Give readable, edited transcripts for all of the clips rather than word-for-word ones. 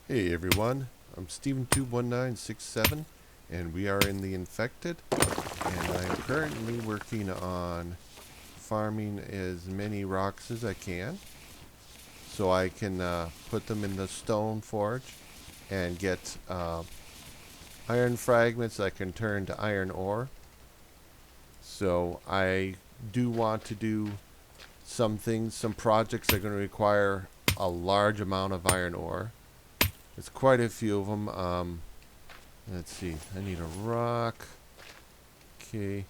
Hey everyone, I'm Steven21967 and we are in the Infected, and I'm currently working on farming as many rocks as I can so I can put them in the stone forge and get iron fragments that I can turn to iron ore. So I do want to do some things, some projects that are going to require a large amount of iron ore. There's quite a few of them. Let's see. I need a rock. Okay.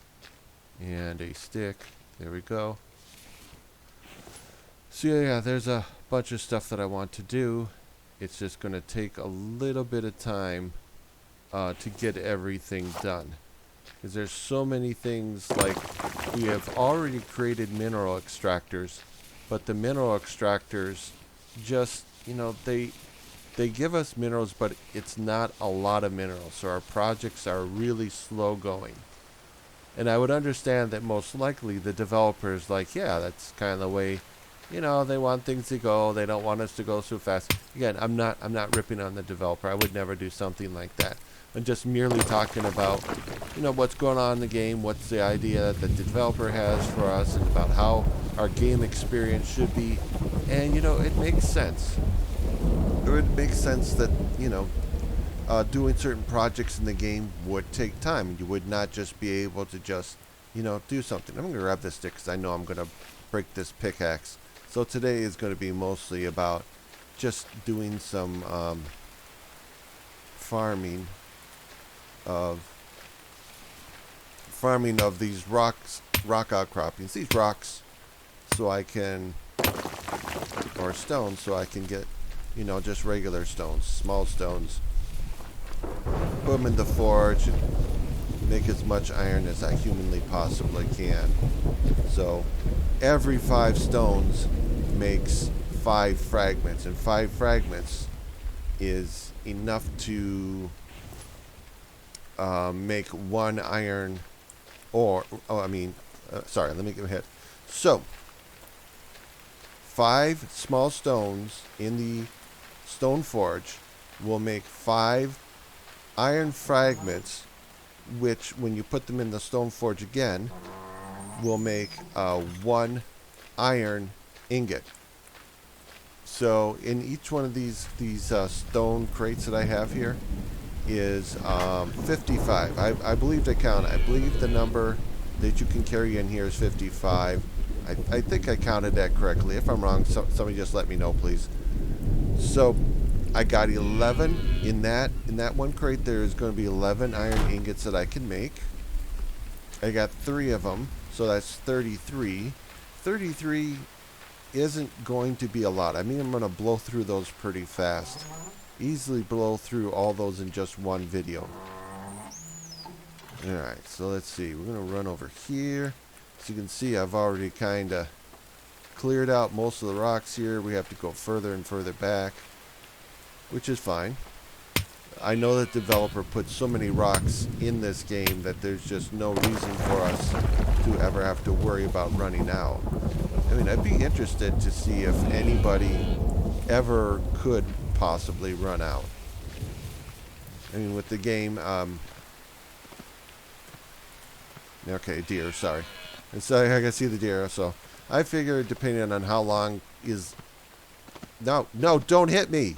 And a stick. There we go. So yeah, there's a bunch of stuff that I want to do. It's just going to take a little bit of time to get everything done. Because there's so many things, like we have already created mineral extractors, but the mineral extractors just, they give us minerals, but it's not a lot of minerals. So our projects are really slow going. And I would understand that most likely the developers like, yeah, that's kind of the way, they want things to go. They don't want us to go so fast. Again, I'm not ripping on the developer. I would never do something like that. I'm just merely talking about, what's going on in the game, what's the idea that the developer has for us, and about how our game experience should be. And, it makes sense. It would make sense that, doing certain projects in the game would take time. You would not just be able to just, do something. I'm going to grab this stick because I know I'm going to break this pickaxe. So today is going to be mostly about just doing some farming of these rock outcroppings, these rocks, so I can, or stones, so I can get, just regular stones, small stones, put them in the forge and make as much iron as I humanly possibly can. So every 5 stones makes 5 fragments, and 5 fragments is enough to make 1 iron ore. Sorry, let me give a hit. So 5 small stones in the stone forge will make 5 iron fragments, which when you put them in the stone forge again will make 1 iron ingot. So in each one of these stone crates that I have here is 55. I believe I count. I believe the number that you can carry in here is 55. I think I counted that correctly. If I'm wrong, somebody just let me know, please. So I got 11 in that one crate. There is going to be 11 iron ingots that I can make. I got 3 of them, so that's 33. 33 isn't going to be a lot. I mean, I'm going to blow through those pretty fast. Easily blow through all those in just one video. Alright, so let's see. We're going to run over here. As you can see, I've already kind of cleared out most of the rocks here. We have to go further and further back, which is fine. I know that the developer put so many rocks in this game that there's just no reason for us to ever have to worry about running out. I mean, I'd be interested to see if anybody ever could possibly run out. I mean, with the game, okay, deer, sorry. And so I can see the deer, so I figure depending on how long is... No, don't hit me!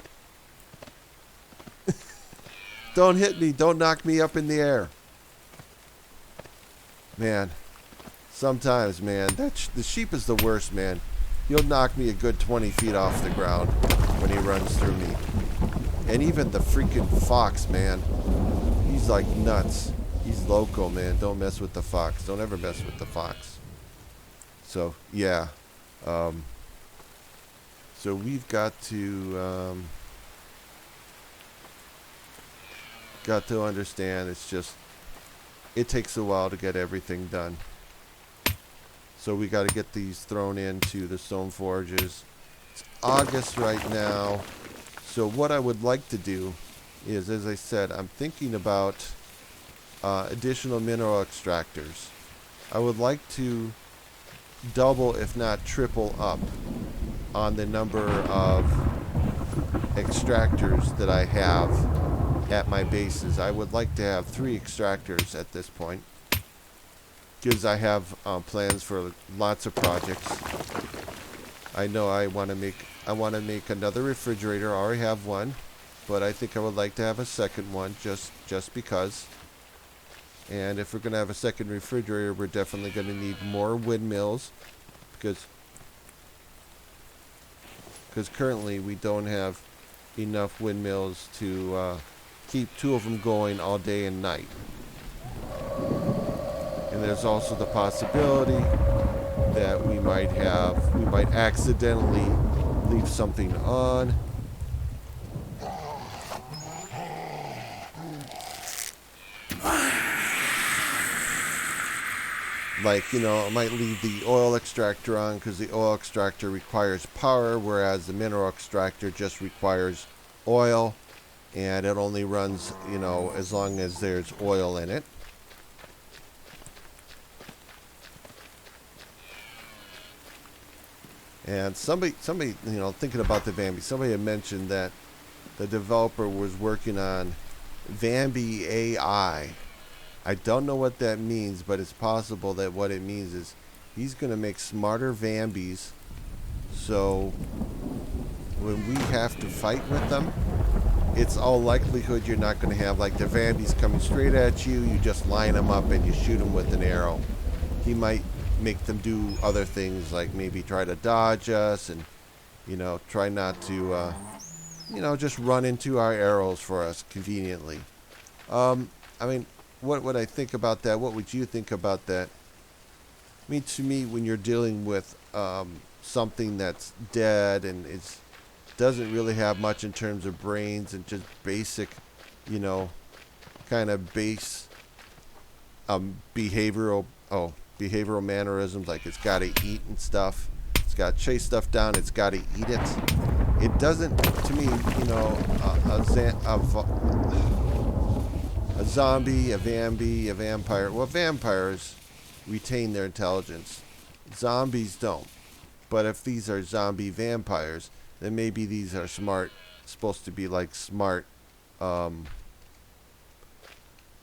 Don't hit me, don't knock me up in the air. Man, sometimes, man, the sheep is the worst, man. He'll knock me a good 20 feet off the ground when he runs through me. And even the freaking fox, man. He's like nuts. He's loco, man. Don't mess with the fox. Don't ever mess with the fox. So, yeah. So we've got to understand it's just, it takes a while to get everything done. So we got to get these thrown into the stone forges. It's August right now. So what I would like to do is, as I said, I'm thinking about additional mineral extractors. I would like to double, if not triple up, on the number of extractors that I have at my bases. I would like to have 3 extractors at this point, because I have plans for lots of projects. I know I want to make another refrigerator. I already have one, but I think I would like to have a second one just because. And if we're going to have a second refrigerator, we're definitely going to need more windmills, because currently we don't have enough windmills to keep 2 of them going all day and night. And there's also the possibility that we might accidentally leave something on. Like, you know, I might leave the oil extractor on because the oil extractor requires power, whereas the mineral extractor just requires oil, and it only runs, you know, as long as there's oil in it. And somebody, you know, thinking about the Vambi, somebody had mentioned that the developer was working on Vambi AI. I don't know what that means, but it's possible that what it means is he's going to make smarter Vambis, so when we have to fight with them, it's all likelihood you're not going to have like the Vambis coming straight at you. You just line them up and you shoot them with an arrow. He might make them do other things, like maybe try to dodge us and, you know, try not to, you know, just run into our arrows for us conveniently. I mean, what would I think about that? What would you think about that? I mean, to me, when you're dealing with something that's dead and it doesn't really have much in terms of brains and just basic, you know, kind of base behavioral mannerisms, like it's got to eat and stuff. It's got to chase stuff down. It's got to eat it. It doesn't, to me, you know, a zombie, a Vambi, a vampire. Well, vampires retain their intelligence. Zombies don't. But if these are zombie vampires, then maybe these are smart, supposed to be like smart, you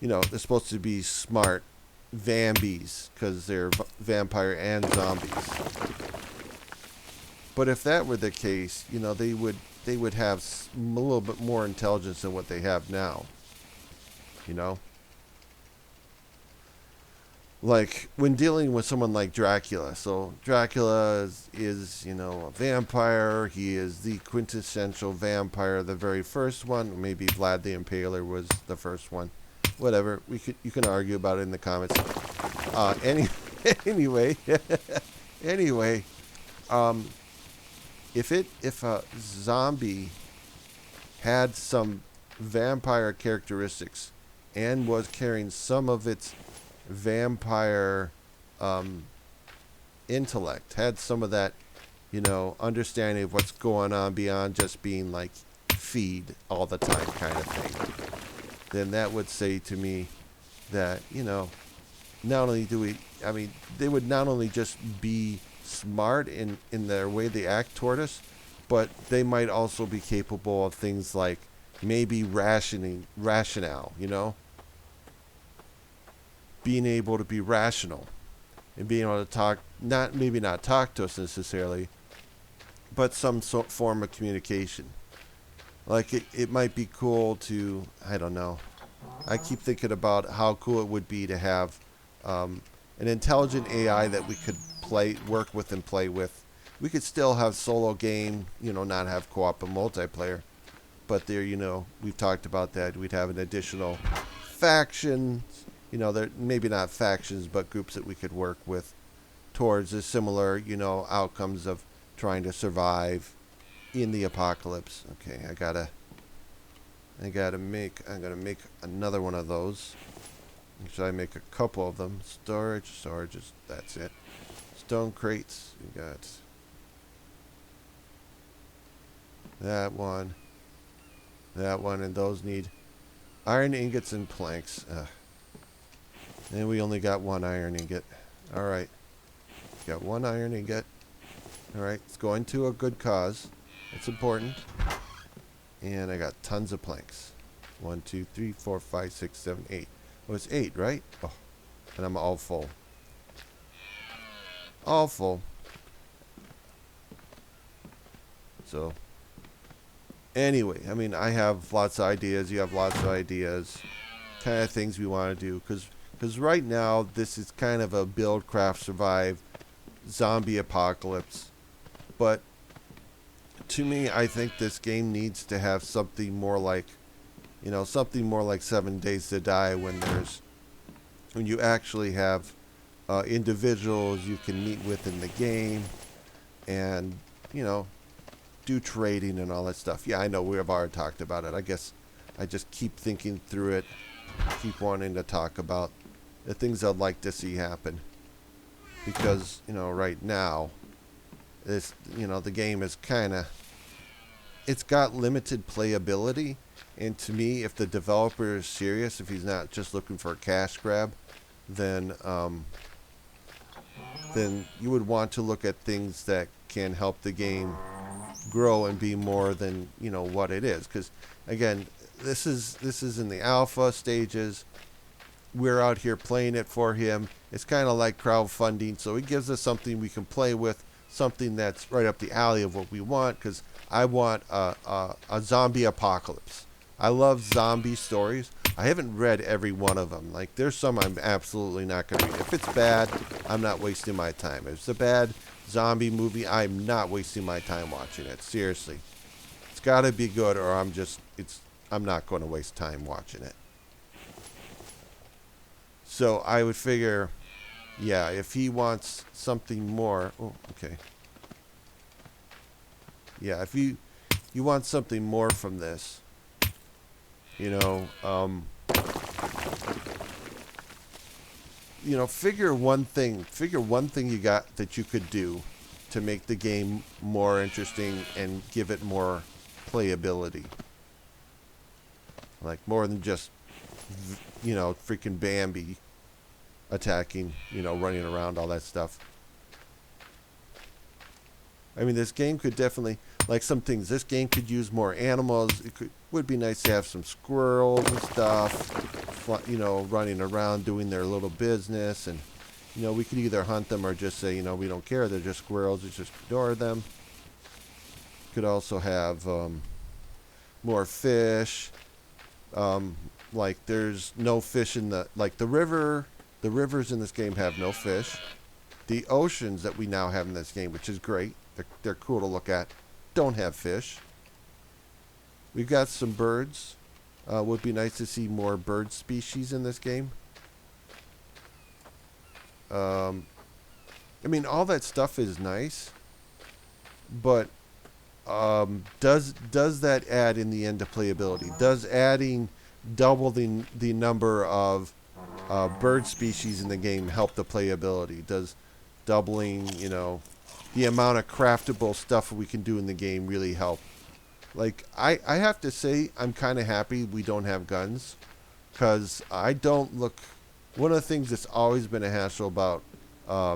know, they're supposed to be smart Vambies, because they're vampire and zombies. But if that were the case, you know, they would have a little bit more intelligence than what they have now. You know? Like, when dealing with someone like Dracula. So, Dracula is, you know, a vampire. He is the quintessential vampire, the very first one. Maybe Vlad the Impaler was the first one. Whatever. You can argue about it in the comments. Anyway. If a zombie had some vampire characteristics and was carrying some of its vampire intellect, had some of that, you know, understanding of what's going on beyond just being like feed all the time kind of thing, then that would say to me that, you know, not only they would not only just be smart in their way they act toward us, but they might also be capable of things like maybe rationale, you know? Being able to be rational and being able to talk, maybe not talk to us necessarily, but some form of communication. Like it might be cool to, I don't know. I keep thinking about how cool it would be to have an intelligent AI that we could work with and play with. We could still have solo game, you know, not have co-op and multiplayer. But there, you know, we've talked about that. We'd have an additional faction, you know, there maybe not factions, but groups that we could work with towards a similar, you know, outcomes of trying to survive in the apocalypse. Okay, I'm gonna make another one of those. Should I make a couple of them? Storage is, that's it. Stone crates, we got that one, and those need iron ingots and planks. And we only got one iron ingot. Alright, got one iron ingot. Alright, it's going to a good cause. It's important. And I got tons of planks. 1, 2, 3, 4, 5, 6, 7, 8. Oh, it's 8, right? Oh, and I'm all full. All full. So, anyway, I mean, I have lots of ideas. You have lots of ideas. Kind of things we want to do. Because right now, this is kind of a build, craft, survive, zombie apocalypse. But to me, I think this game needs to have something more like, you know, something more like 7 Days to Die, when you actually have individuals you can meet with in the game, and, you know, do trading and all that stuff. Yeah, I know we have already talked about it. I guess I just keep thinking through it, keep wanting to talk about the things I'd like to see happen. Because, you know, right now, this, you know, the game is kind of, it's got limited playability. And to me, if the developer is serious, if he's not just looking for a cash grab, then you would want to look at things that can help the game grow and be more than, you know, what it is. Because again, this is in the alpha stages. We're out here playing it for him. It's kind of like crowdfunding, so he gives us something we can play with, something that's right up the alley of what we want. Because I want a zombie apocalypse. I love zombie stories. I haven't read every one of them. Like, there's some I'm absolutely not going to read. If it's bad, I'm not wasting my time. If it's a bad zombie movie, I'm not wasting my time watching it. Seriously. It's got to be good, or I'm not going to waste time watching it. So I would figure, yeah, if he wants something more... Oh, okay. Yeah, if you want something more from this, you know, figure one thing you got that you could do to make the game more interesting and give it more playability. Like, more than just, you know, freaking Bambi attacking, you know, running around, all that stuff. I mean, this game could definitely, like some things, this game could use more animals. Would be nice to have some squirrels and stuff, you know, running around doing their little business. And, you know, we could either hunt them or just say, you know, we don't care. They're just squirrels. We just ignore them. Could also have more fish. Like, there's no fish in the river. The rivers in this game have no fish. The oceans that we now have in this game, which is great. They're cool to look at. Don't have fish. We've got some birds. Would be nice to see more bird species in this game. I mean, all that stuff is nice, but does that add in the end to playability? Does adding double the number of bird species in the game help the playability? Does doubling, you know, the amount of craftable stuff we can do in the game really help? Like, I have to say, I'm kind of happy we don't have guns, because I don't look... One of the things that's always been a hassle about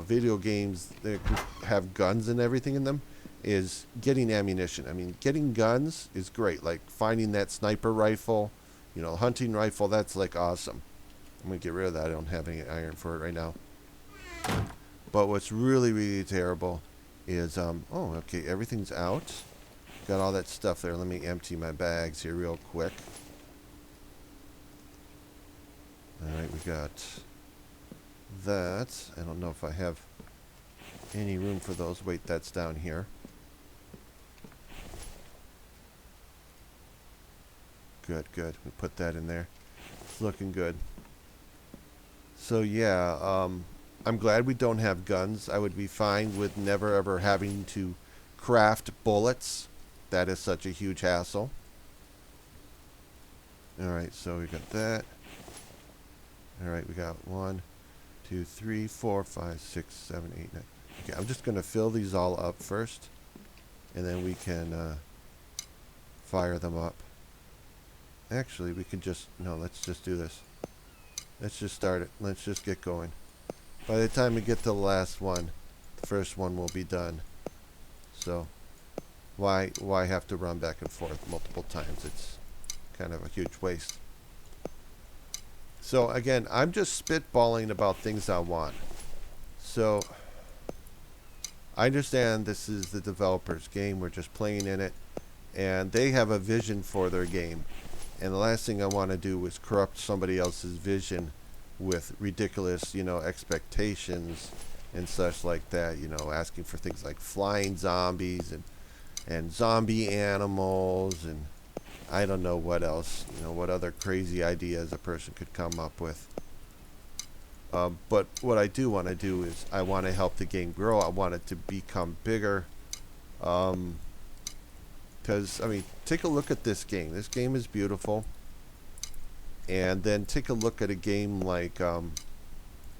video games that have guns and everything in them is getting ammunition. I mean, getting guns is great. Like, finding that sniper rifle, you know, hunting rifle, that's, like, awesome. I'm going to get rid of that. I don't have any iron for it right now. But what's really, really terrible is, oh, okay, everything's out. Got all that stuff there. Let me empty my bags here real quick. Alright, we got that. I don't know if I have any room for those. Wait, that's down here. Good, good. We put that in there. It's looking good. So, yeah, I'm glad we don't have guns. I would be fine with never ever having to craft bullets. That is such a huge hassle. Alright, so we got that. Alright, we got 1, 2, 3, 4, 5, 6, 7, 8, 9. Okay, I'm just going to fill these all up first, and then we can fire them up. Actually, we can just... No, let's just do this. Let's just start it. Let's just get going. By the time we get to the last one, the first one will be done. So, Why have to run back and forth multiple times? It's kind of a huge waste. So again, I'm just spitballing about things I want. So I understand this is the developer's game. We're just playing in it, and they have a vision for their game. And the last thing I want to do is corrupt somebody else's vision with ridiculous, expectations and such like that. Asking for things like flying zombies and zombie animals and I don't know what else. What other crazy ideas a person could come up with. But what I do want to do is I want to help the game grow. I want it to become bigger. Because, take a look at this game. This game is beautiful. And then take a look at a game like,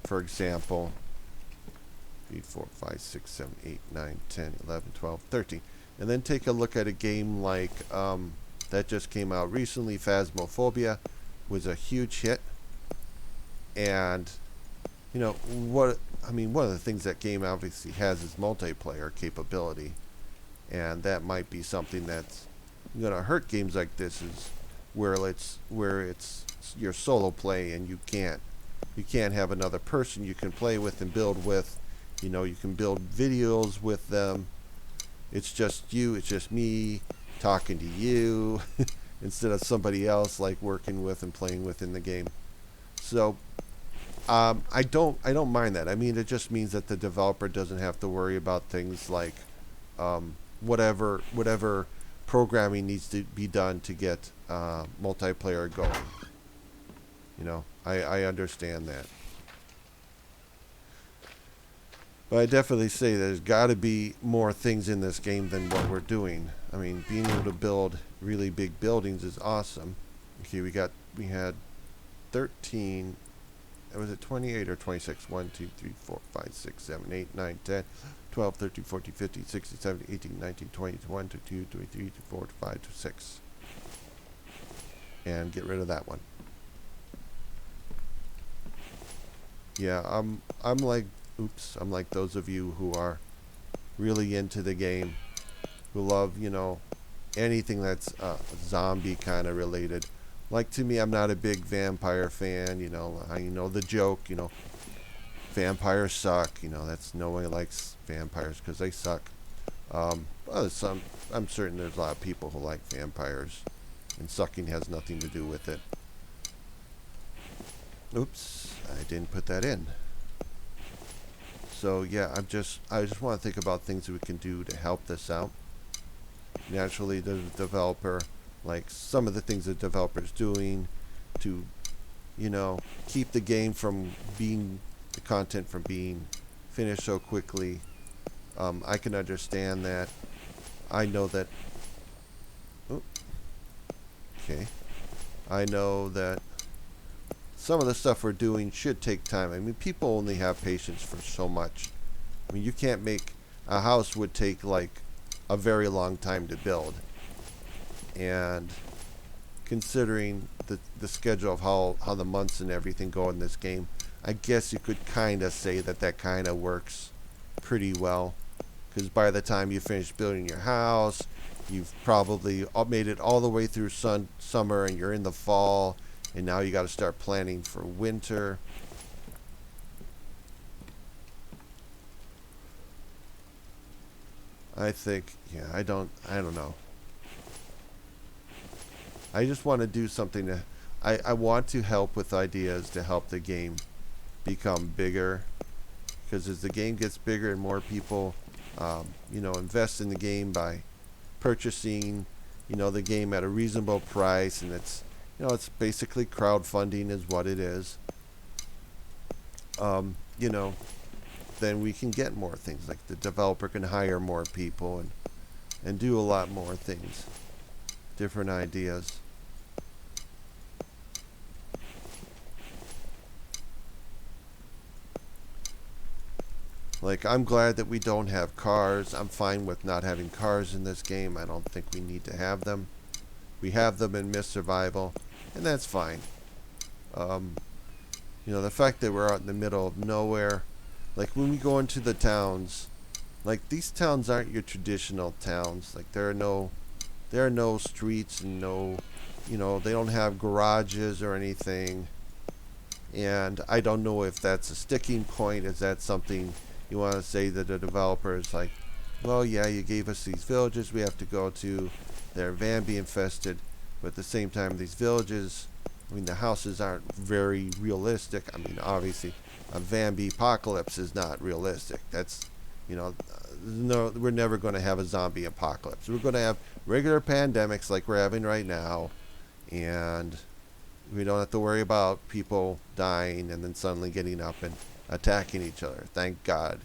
for example, 3, 4, 5, 6, 7, 8, 9, 10, 11, 12, 13. And then take a look at a game like that just came out recently, Phasmophobia, was a huge hit. And, one of the things that game obviously has is multiplayer capability. And that might be something that's going to hurt games like this is where it's your solo play and you can't have another person you can play with and build with. You can build videos with them. It's just you, it's just me talking to you instead of somebody else like working with and playing with in the game. So I don't mind that. It just means that the developer doesn't have to worry about things like whatever programming needs to be done to get multiplayer going. I understand that. But I definitely say there's got to be more things in this game than what we're doing. Being able to build really big buildings is awesome. Okay, we had 13. Was it 28 or 26? 1, 2, 3, 4, 5, 6, 7, 8, 9, 10, 12, 13, 14, 15, 16, 17, 18, 19, 20, 21, 22, 23, 24, 25, 26. And get rid of that one. Yeah, I'm like those of you who are really into the game, who love, anything that's zombie kind of related. Like, to me, I'm not a big vampire fan. The joke, vampires suck. That's no one likes vampires because they suck. I'm certain there's a lot of people who like vampires, and sucking has nothing to do with it. Oops, I didn't put that in. So yeah, I just want to think about things that we can do to help this out. Naturally, the developer, like some of the things the developer's doing to, keep the game from being, the content from being finished so quickly. I can understand that. I know that. Okay. I know that some of the stuff we're doing should take time. People only have patience for so much. You can't make a house would take like a very long time to build. And considering the schedule of how the months and everything go in this game, I guess you could kind of say that kind of works pretty well. Because by the time you finish building your house, you've probably made it all the way through summer and you're in the fall. And now you got to start planning for winter. I think, I don't know. I just want to do something I want to help with ideas to help the game become bigger. Because as the game gets bigger and more people, invest in the game by purchasing, the game at a reasonable price, and it's basically crowdfunding is what it is. Then we can get more things. Like the developer can hire more people and do a lot more things. Different ideas. Like, I'm glad that we don't have cars. I'm fine with not having cars in this game. I don't think we need to have them. We have them in Myth Survival, and that's fine. The fact that we're out in the middle of nowhere, like when we go into the towns, like these towns aren't your traditional towns. Like there are no streets and no, they don't have garages or anything. And I don't know if that's a sticking point. Is that something you want to say to the developers? Like, well, yeah, you gave us these villages we have to go to. They're Vambi infested. But at the same time, these villages, I mean, the houses aren't very realistic. I mean, obviously, a Vambi apocalypse is not realistic. That's, no, we're never going to have a zombie apocalypse. We're going to have regular pandemics like we're having right now. And we don't have to worry about people dying and then suddenly getting up and attacking each other. Thank God.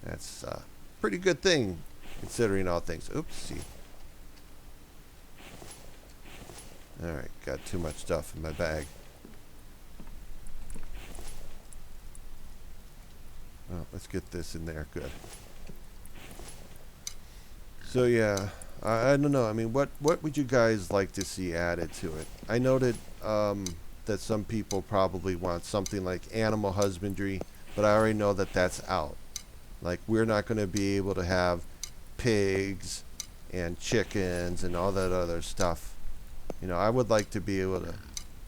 That's a pretty good thing, considering all things. Oopsie. Alright, got too much stuff in my bag. Well, let's get this in there. Good. So yeah, I don't know. I mean, what would you guys like to see added to it? I noted that some people probably want something like animal husbandry, but I already know that that's out. Like, we're not going to be able to have pigs and chickens and all that other stuff. I would like to be able to,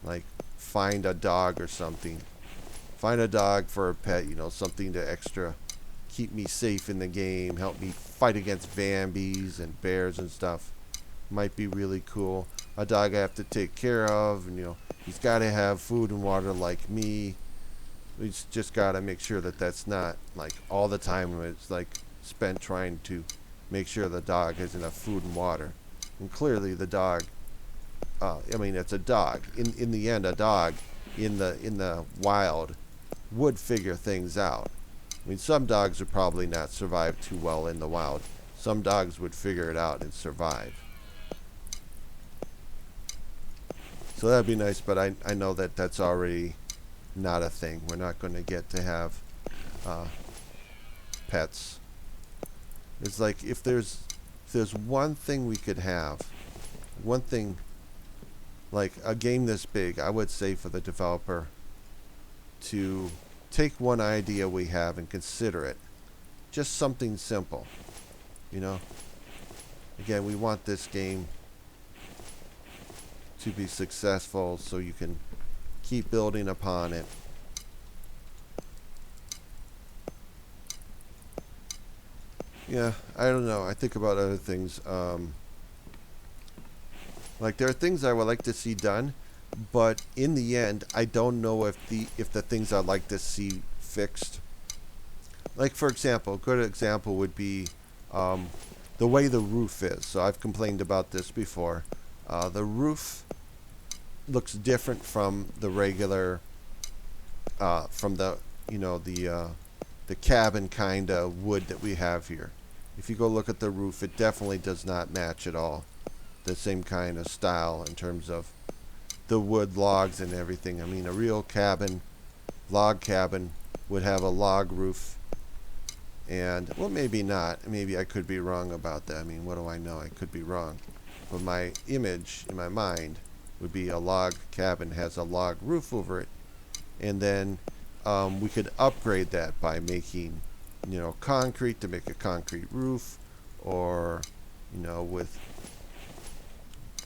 like, find a dog or something. Find a dog for a pet, something to extra keep me safe in the game, help me fight against Vambies and bears and stuff. Might be really cool. A dog I have to take care of, and he's got to have food and water like me. We just got to make sure that that's not like all the time it's like spent trying to make sure the dog has enough food and water. And clearly the dog, it's a dog. In the end, a dog in the wild would figure things out. I mean, some dogs would probably not survive too well in the wild. Some dogs would figure it out and survive. So that'd be nice, but I know that that's already not a thing. We're not going to get to have pets. It's like if there's one thing we could have, one thing, like a game this big, I would say for the developer to take one idea we have and consider it. Just something simple. Again, we want this game to be successful so you can keep building upon it. Yeah, I don't know. I think about other things. Like, there are things I would like to see done, but in the end, I don't know if the things I'd like to see fixed. Like, for example, a good example would be the way the roof is. So I've complained about this before. The roof looks different from the regular, from the cabin kind of wood that we have here. If you go look at the roof, it definitely does not match at all the same kind of style in terms of the wood logs and everything. I mean, a real cabin, log cabin, would have a log roof. And, well, maybe not. Maybe I could be wrong about that. I mean, what do I know? I could be wrong. But my image in my mind would be a log cabin has a log roof over it. And then we could upgrade that by making, concrete to make a concrete roof, or, with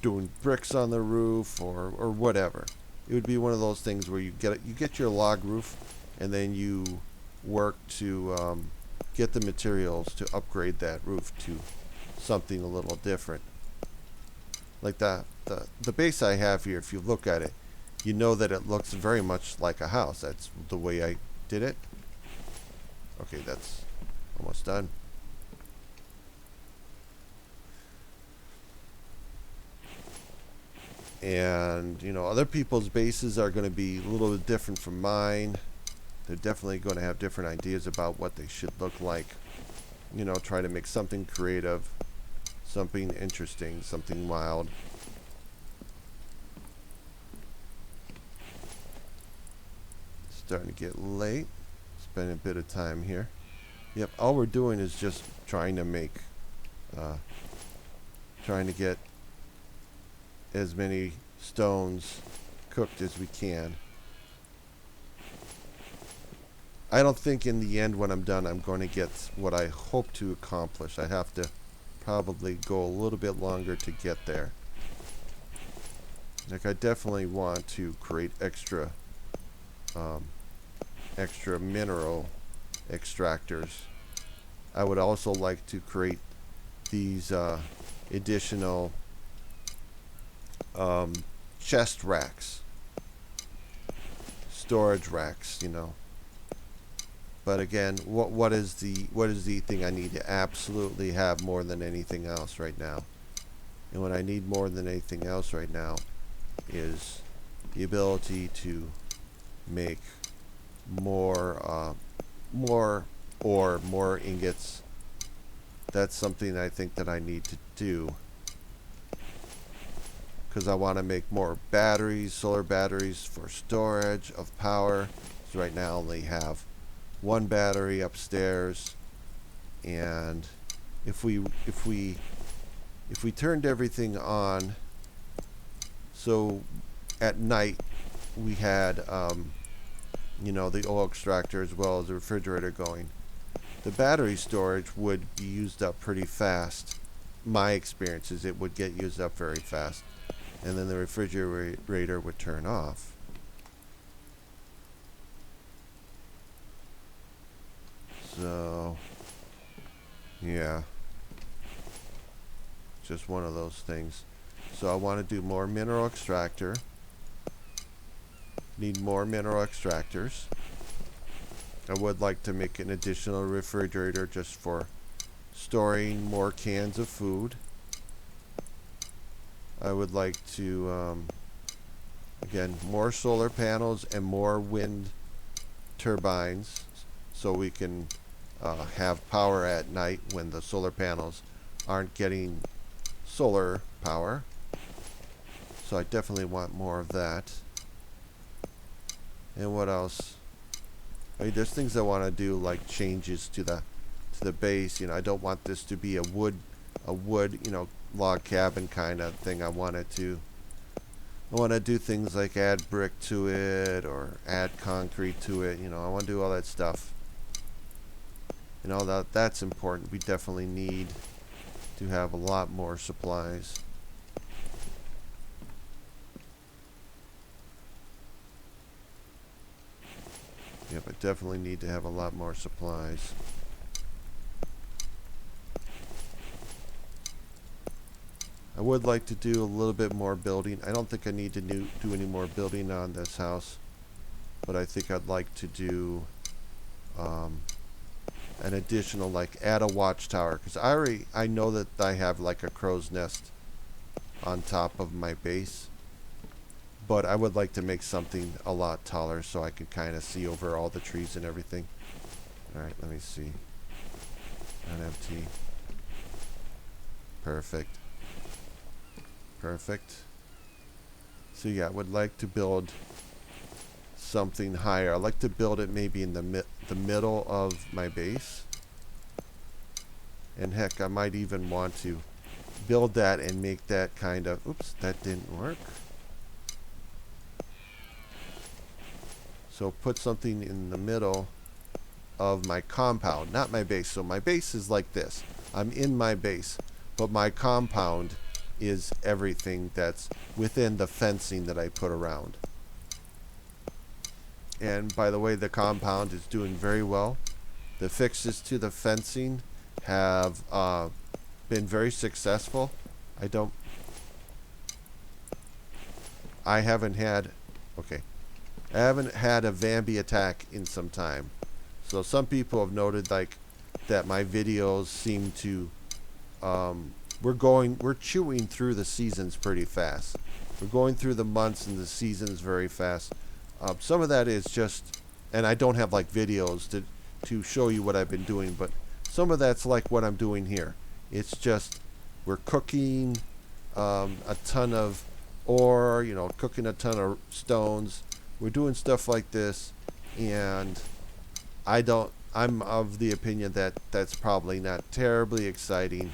doing bricks on the roof, or whatever. It would be one of those things where you get your log roof, and then you work to get the materials to upgrade that roof to something a little different. Like the base I have here, if you look at it, you know that it looks very much like a house. That's the way I did it. Okay, that's almost done. And, other people's bases are going to be a little bit different from mine. They're definitely going to have different ideas about what they should look like. Try to make something creative, something interesting, something wild. It's starting to get late. Spend a bit of time here. Yep, all we're doing is just trying to get as many stones cooked as we can. I don't think in the end when I'm done I'm going to get what I hope to accomplish. I have to probably go a little bit longer to get there. Like I definitely want to create extra mineral extractors. I would also like to create these additional chest racks, storage racks, you know. But again, what is the thing I need to absolutely have more than anything else right now? And what I need more than anything else right now is the ability to make more ore, more ingots. That's something I think that I need to do, because I want to make more batteries, solar batteries for storage of power. So right now I only have one battery upstairs, and if we turned everything on, so at night we had you know, the oil extractor as well as the refrigerator going, the battery storage would be used up pretty fast. My experience is it would get used up very fast, and then the refrigerator would turn off. So yeah, just one of those things. So I want to do more mineral extractor. Need more mineral extractors. I would like to make an additional refrigerator just for storing more cans of food. I would like to again, more solar panels and more wind turbines, so we can have power at night when the solar panels aren't getting solar power. So I definitely want more of that. And what else? I mean, there's things I want to do, like changes to the base. You know, I don't want this to be a wood, you know, log cabin kind of thing. I want to do things like add brick to it or add concrete to it. You know, I want to do all that stuff. You know, that's important. We definitely need to have a lot more supplies. Yep, I definitely need to have a lot more supplies. I would like to do a little bit more building. I don't think I need to do any more building on this house, but I think I'd like to do an additional, like add a watchtower, because I know that I have like a crow's nest on top of my base, but I would like to make something a lot taller so I can kind of see over all the trees and everything. Alright, let me see. Not empty. Perfect. Perfect. So yeah, I would like to build something higher. I'd like to build it maybe in the middle of my base. And heck, I might even want to build that and make that kind of... Oops, that didn't work. So put something in the middle of my compound, not my base. So my base is like this. I'm in my base, but my compound is everything that's within the fencing that I put around. And by the way, the compound is doing very well. The fixes to the fencing have been very successful. I haven't had a Vambi attack in some time. So some people have noted like that my videos seem to we're chewing through the seasons pretty fast. We're going through the months and the seasons very fast. Some of that is just, and I don't have like videos to show you what I've been doing, but some of that's like what I'm doing here. It's just we're cooking a ton of ore, you know, cooking a ton of stones. We're doing stuff like this, and I'm of the opinion that that's probably not terribly exciting.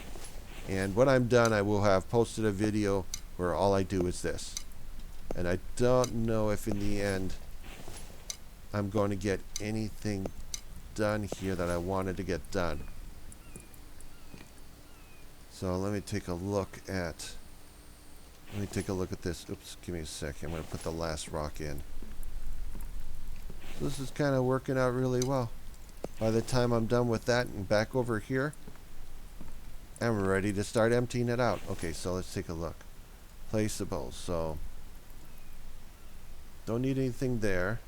And when I'm done, I will have posted a video where all I do is this. And I don't know if in the end I'm going to get anything done here that I wanted to get done. So let me take a look at this. Oops, give me a sec. I'm going to put the last rock in. So this is kind of working out really well. By the time I'm done with that and back over here, I'm ready to start emptying it out. Okay, so let's take a look. Placeables. So don't need anything there.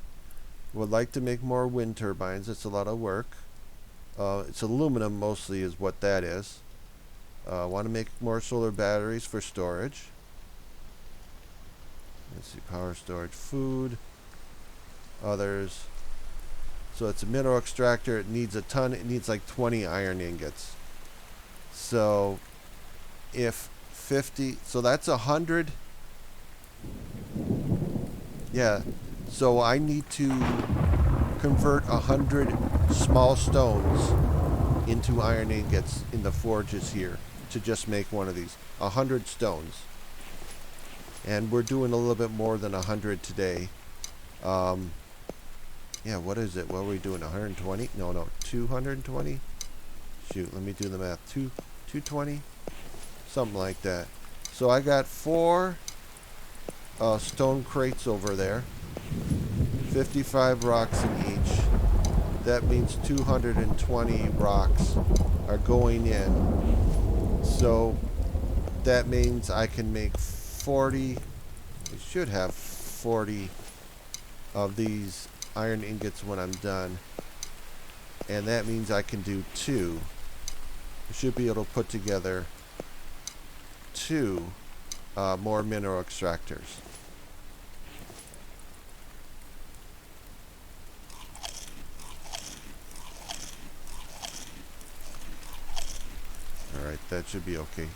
Would like to make more wind turbines. It's a lot of work. It's aluminum mostly is what that is. Want to make more solar batteries for storage. Let's see, power storage, food, others. So it's a mineral extractor. It needs a ton. It needs like 20 iron ingots. So if 50, so that's 100. Yeah. So I need to convert 100 small stones into iron ingots in the forges here to just make one of these. 100 stones. And we're doing a little bit more than 100 today. Yeah, what is it? What are we doing? 120? No, 220? Shoot, let me do the math. 220? Something like that. So I got 4 stone crates over there. 55 rocks in each. That means 220 rocks are going in. So that means I can make 40. I should have 40 of these iron ingots when I'm done. And that means I can do 2. I should be able to put together 2 more mineral extractors. Alright, that should be okay.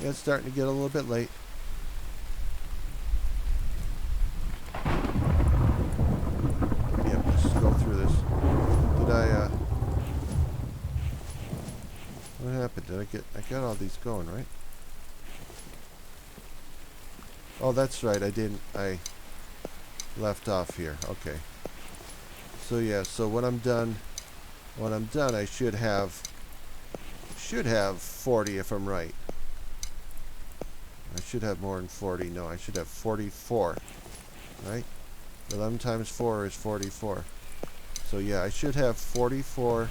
Yeah, it's starting to get a little bit late. Yeah, let's just go through this. Did I, what happened? I got all these going, right? Oh, that's right, I left off here. Okay. So yeah, so when I'm done, I should have 40 if I'm right. I should have more than 40. No, I should have 44. Right? 11 times 4 is 44. So yeah, I should have 44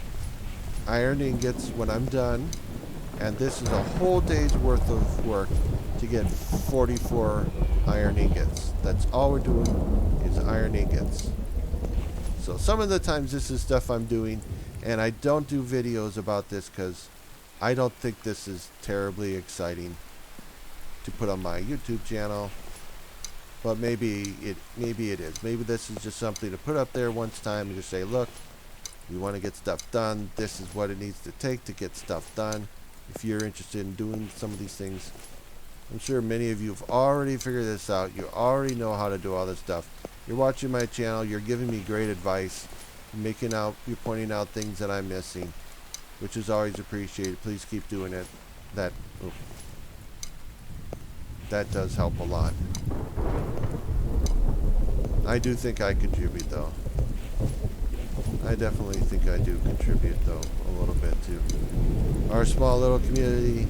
iron ingots when I'm done. And this is a whole day's worth of work to get 44 iron ingots. That's all we're doing is iron ingots. So some of the times this is stuff I'm doing, and I don't do videos about this because I don't think this is terribly exciting to put on my YouTube channel. But maybe it is. Maybe this is just something to put up there once time and just say, look, we want to get stuff done. This is what it needs to take to get stuff done. If you're interested in doing some of these things, I'm sure many of you have already figured this out. You already know how to do all this stuff. You're watching my channel. You're giving me great advice. You're pointing out things that I'm missing, which is always appreciated. Please keep doing it. That does help a lot. I do think I contribute, though. I definitely think I do contribute, though, a little bit to our small little community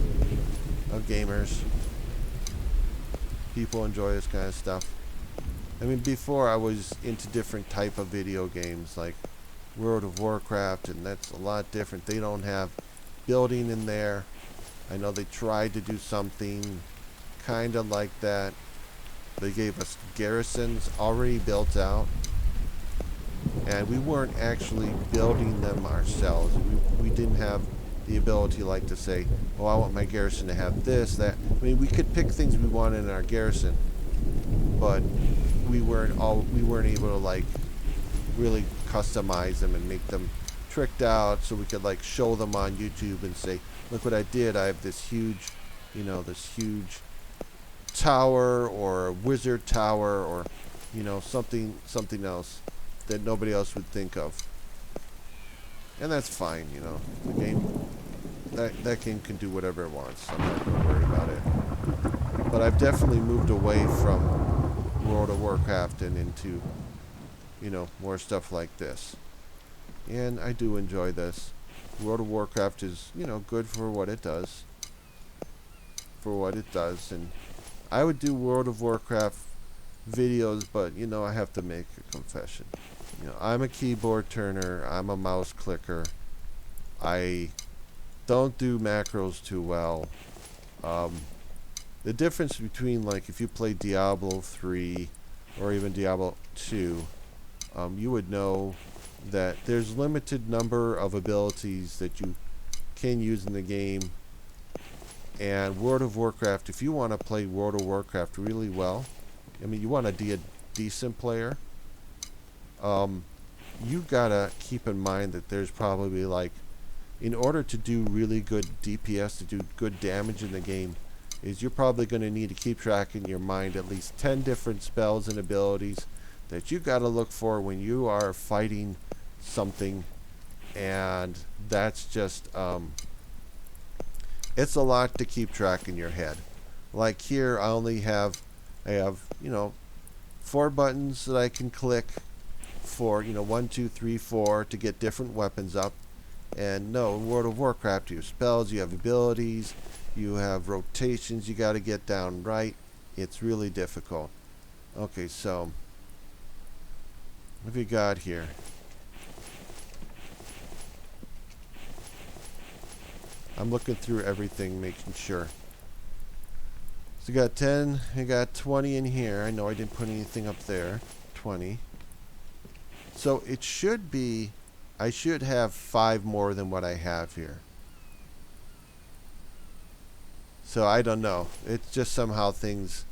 of gamers. People enjoy this kind of stuff. I mean, before I was into different type of video games, like World of Warcraft, and that's a lot different. They don't have building in there. I know they tried to do something kind of like that. They gave us garrisons already built out, and we weren't actually building them ourselves. We didn't have the ability like to say, oh, I want my garrison to have this, that. I mean, we could pick things we wanted in our garrison, but we weren't able to like really customize them and make them tricked out so we could like show them on YouTube and say, look what I did. I have this huge, this huge tower or a wizard tower or, something else that nobody else would think of. And that's fine, the game, that game can do whatever it wants. I'm not going to worry about it. But I've definitely moved away from World of Warcraft and into, more stuff like this. and I do enjoy this. World of Warcraft is, you know, good for what it does. And I would do World of Warcraft videos, but, you know, I have to make a confession. You know, I'm a keyboard turner, I'm a mouse clicker. I don't do macros too well. The difference between, like, if you play Diablo 3 or even Diablo 2, you would know that there's limited number of abilities that you can use in the game. And World of Warcraft, if you want to play World of Warcraft really well, I mean, you want to be a decent player, you gotta keep in mind that there's probably, like, in order to do really good DPS, to do good damage in the game, is you're probably going to need to keep track in your mind at least 10 different spells and abilities that you got to look for when you are fighting something. And that's just it's a lot to keep track in your head. Like here, I have, you know, 4 buttons that I can click for, you know, 1, 2, 3, 4 to get different weapons up. And no, in World of Warcraft, you have spells, you have abilities, you have rotations you got to get down right. It's really difficult. Okay, so what have you got here? I'm looking through everything, making sure. So you got 10, you got 20 in here. I know I didn't put anything up there. 20. So it should be, I should have 5 more than what I have here. So I don't know. It's just somehow things,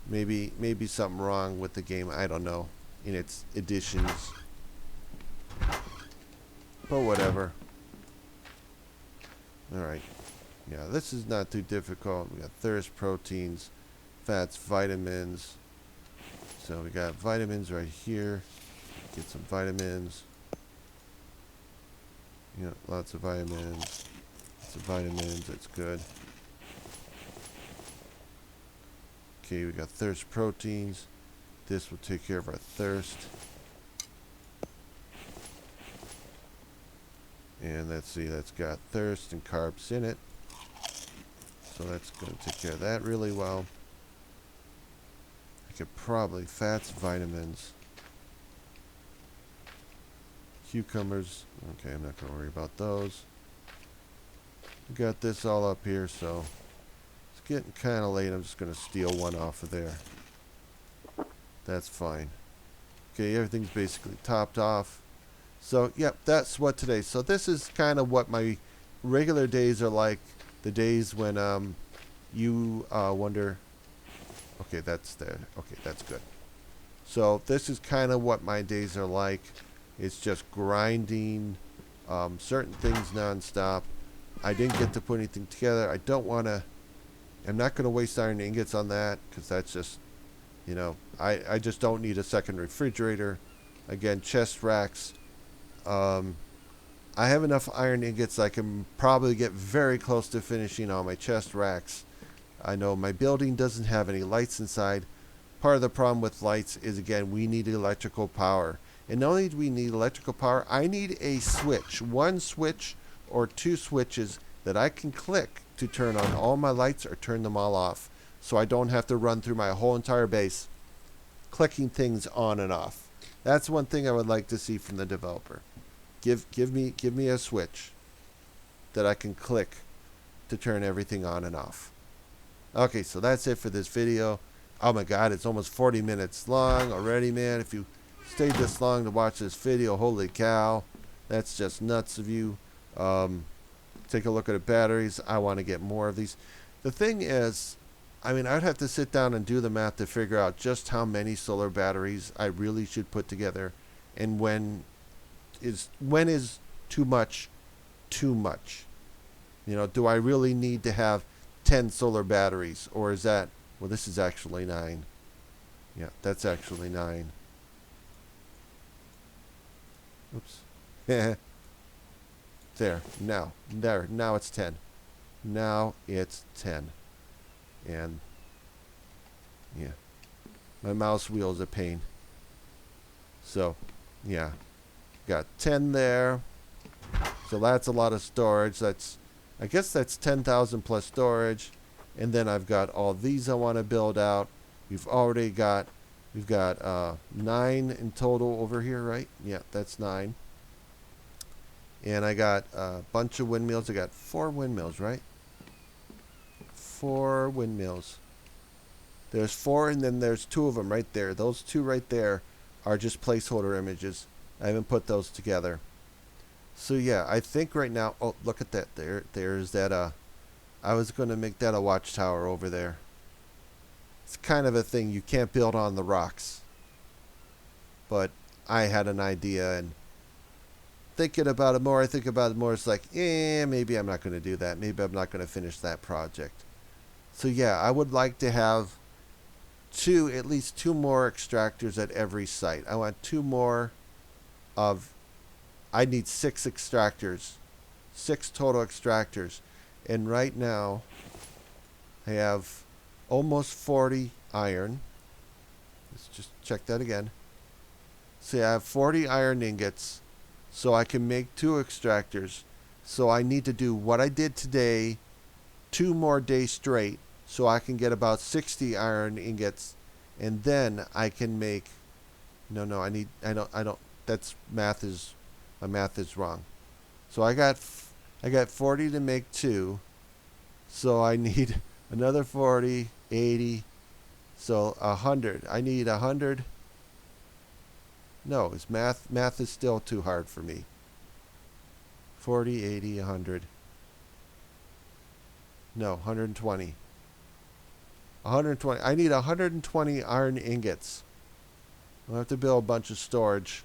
maybe something wrong with the game. I don't know, in its additions. But whatever. Alright. Yeah, this is not too difficult. We got thirst, proteins, fats, vitamins. So we got vitamins right here. Get some vitamins. Yeah, lots of vitamins. Lots of vitamins, that's good. Okay, we got thirst proteins. This will take care of our thirst. And let's see, that's got thirst and carbs in it. So that's going to take care of that really well. I could probably, fats, vitamins, cucumbers. Okay, I'm not going to worry about those. We got this all up here, so it's getting kind of late. I'm just going to steal one off of there. That's fine. Okay, everything's basically topped off. So, yep, that's what today. So this is kind of what my regular days are like. The days when you wonder. Okay, that's there. Okay, that's good. So this is kind of what my days are like. It's just grinding certain things nonstop. I didn't get to put anything together. I don't want to. I'm not going to waste iron ingots on that because that's just, you know, I just don't need a second refrigerator. Again, chest racks. I have enough iron ingots I can probably get very close to finishing all my chest racks. I know my building doesn't have any lights inside. Part of the problem with lights is, again, we need electrical power. And not only do we need electrical power, I need a switch. 1 switch or 2 switches that I can click to turn on all my lights or turn them all off. So I don't have to run through my whole entire base clicking things on and off. That's one thing I would like to see from the developer. Give me a switch that I can click to turn everything on and off. Okay, so that's it for this video. Oh my god, it's almost 40 minutes long already, man. If you stayed this long to watch this video, holy cow. That's just nuts of you. Take a look at the batteries. I want to get more of these. The thing is, I mean, I'd have to sit down and do the math to figure out just how many solar batteries I really should put together, and when is too much too much. You know, do I really need to have 10 solar batteries, or is that, well, this is actually 9. Yeah, that's actually 9. Oops. There, now it's 10. Now it's 10. And yeah, my mouse wheel is a pain. So yeah, got 10 there. So that's a lot of storage. I guess that's 10,000 plus storage. And then I've got all these I want to build out. We've got 9 in total over here, right? Yeah, that's 9. And I got a bunch of windmills. I got 4 windmills, right? 4 windmills. There's 4, and then there's 2 of them right there. Those 2 right there are just placeholder images. I haven't put those together. So yeah, I think right now, oh, look at that. There's that, I was going to make that a watchtower over there. It's kind of a thing you can't build on the rocks. But I had an idea, and thinking about it more, it's like, maybe I'm not going to do that. Maybe I'm not going to finish that project. So yeah, I would like to have at least 2 more extractors at every site. I want 2 more I need 6 extractors. 6 total extractors. And right now, I have almost 40 iron. Let's just check that again. See, I have 40 iron ingots, so I can make 2 extractors. So I need to do what I did today 2 more days straight, so I can get about 60 iron ingots, and then I can make, that's my math is wrong. So I got 40 to make 2, so I need another 40, 80, so 100. I need 100. No, math is still too hard for me. 40, 80, 100. No, 120. 120. I need 120 iron ingots. I'll have to build a bunch of storage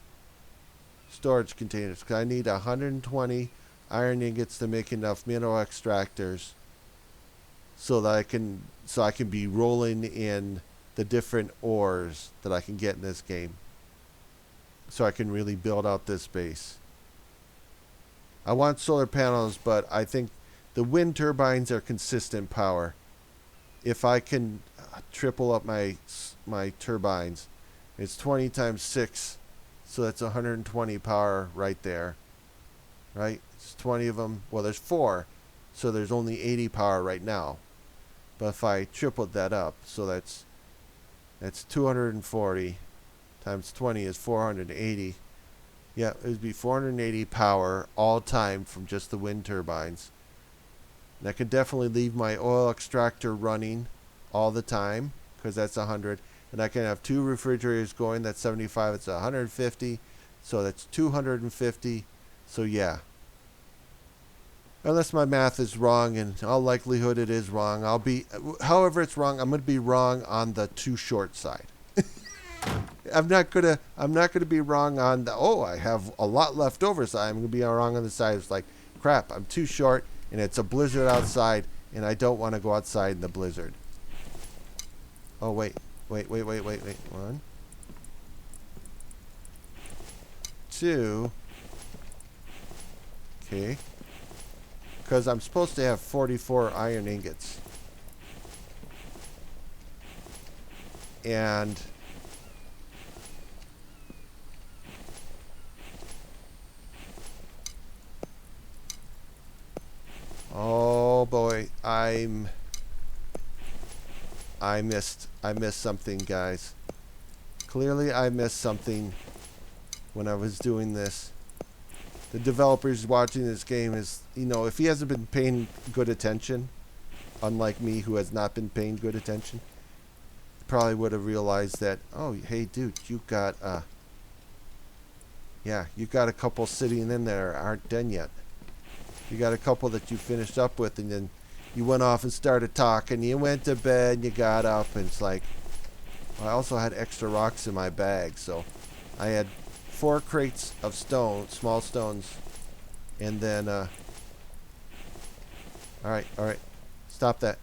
containers, because I need 120 iron ingots to make enough mineral extractors so that I can be rolling in the different ores that I can get in this game, so I can really build out this base. I want solar panels, but I think the wind turbines are consistent power. If I can triple up my turbines, it's 20 times 6, so that's 120 power right there. Right? It's 20 of them. Well, there's 4, so there's only 80 power right now. But if I tripled that up, so that's 240 times 20 is 480. Yeah, it would be 480 power all time from just the wind turbines. And I could definitely leave my oil extractor running all the time, because that's 100. And I can have 2 refrigerators going. That's 75. It's 150. So that's 250. So yeah. Unless my math is wrong, and all likelihood it is wrong. However it's wrong, I'm going to be wrong on the too short side. I'm not gonna be wrong on the, I have a lot left over side. I'm gonna be wrong on the side. It's like, crap, I'm too short, and it's a blizzard outside, and I don't want to go outside in the blizzard. Oh wait. 1, 2. Okay. Because I'm supposed to have 44 iron ingots. And oh boy, I missed something, guys. Clearly I missed something when I was doing this. The developers watching this game is, if he hasn't been paying good attention, unlike me who has not been paying good attention, probably would have realized that, oh, hey dude, you got a couple sitting in there aren't done yet. You got a couple that you finished up with, and then you went off and started talking. You went to bed, and you got up, and it's like, I also had extra rocks in my bag, so I had 4 crates of small stones, and then, all right, stop that.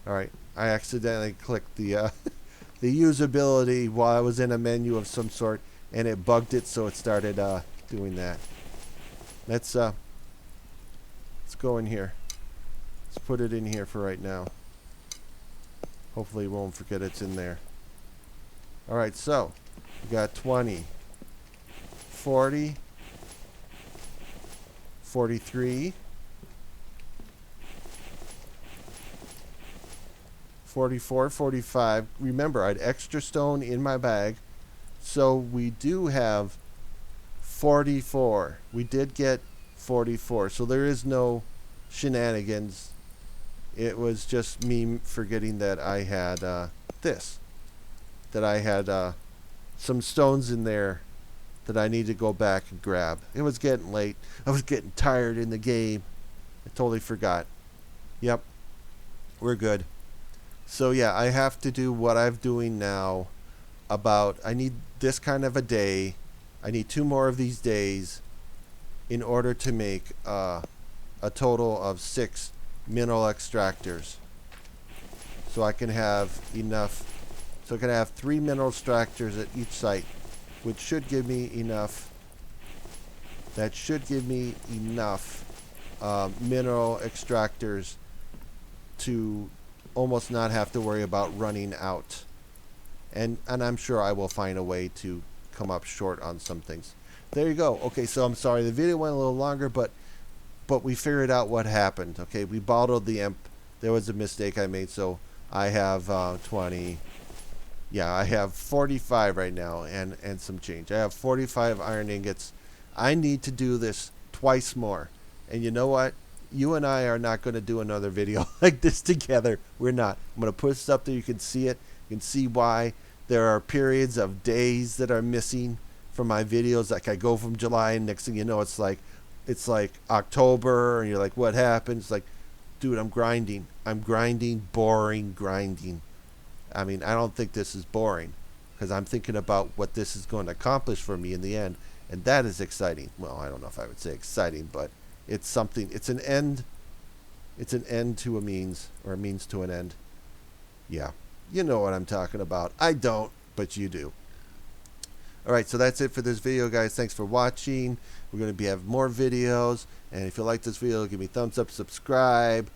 All right, I accidentally clicked the the usability while I was in a menu of some sort, and it bugged it, so it started doing that. Let's go in here. Let's put it in here for right now. Hopefully we won't forget it's in there. Alright, so we got 20, 40, 43, 44, 45. Remember, I had extra stone in my bag. So we do have 44. We did get 44. So there is no shenanigans. It was just me forgetting that I had this. That I had some stones in there that I need to go back and grab. It was getting late. I was getting tired in the game. I totally forgot. Yep. We're good. So yeah, I have to do what I'm doing now. I need this kind of a day. I need 2 more of these days in order to make a total of 6 mineral extractors. So I can have enough. So I can have 3 mineral extractors at each site, which should give me enough. That should give me enough mineral extractors to almost not have to worry about running out. And I'm sure I will find a way to come up short on some things. There you go. Okay, so I'm sorry the video went a little longer, but we figured out what happened. Okay, we bottled the imp. There was a mistake I made, so I have 20. Yeah, I have 45 right now and some change. I have 45 iron ingots. I need to do this twice more. And you know what? You and I are not going to do another video like this together. We're not. I'm going to put this up there. You can see it. You can see why. There are periods of days that are missing from my videos. Like I go from July and next thing you know, it's like October and you're like, what happened? It's like, dude, I'm grinding. Boring grinding. I mean, I don't think this is boring because I'm thinking about what this is going to accomplish for me in the end. And that is exciting. Well, I don't know if I would say exciting, but it's something. It's an end. It's an end to a means, or a means to an end. Yeah. You know what I'm talking about. I don't, but you do. Alright, so that's it for this video, guys. Thanks for watching. We're going to have more videos. And if you like this video, give me a thumbs up, subscribe.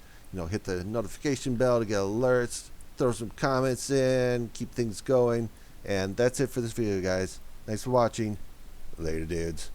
Hit the notification bell to get alerts. Throw some comments in. Keep things going. And that's it for this video, guys. Thanks for watching. Later, dudes.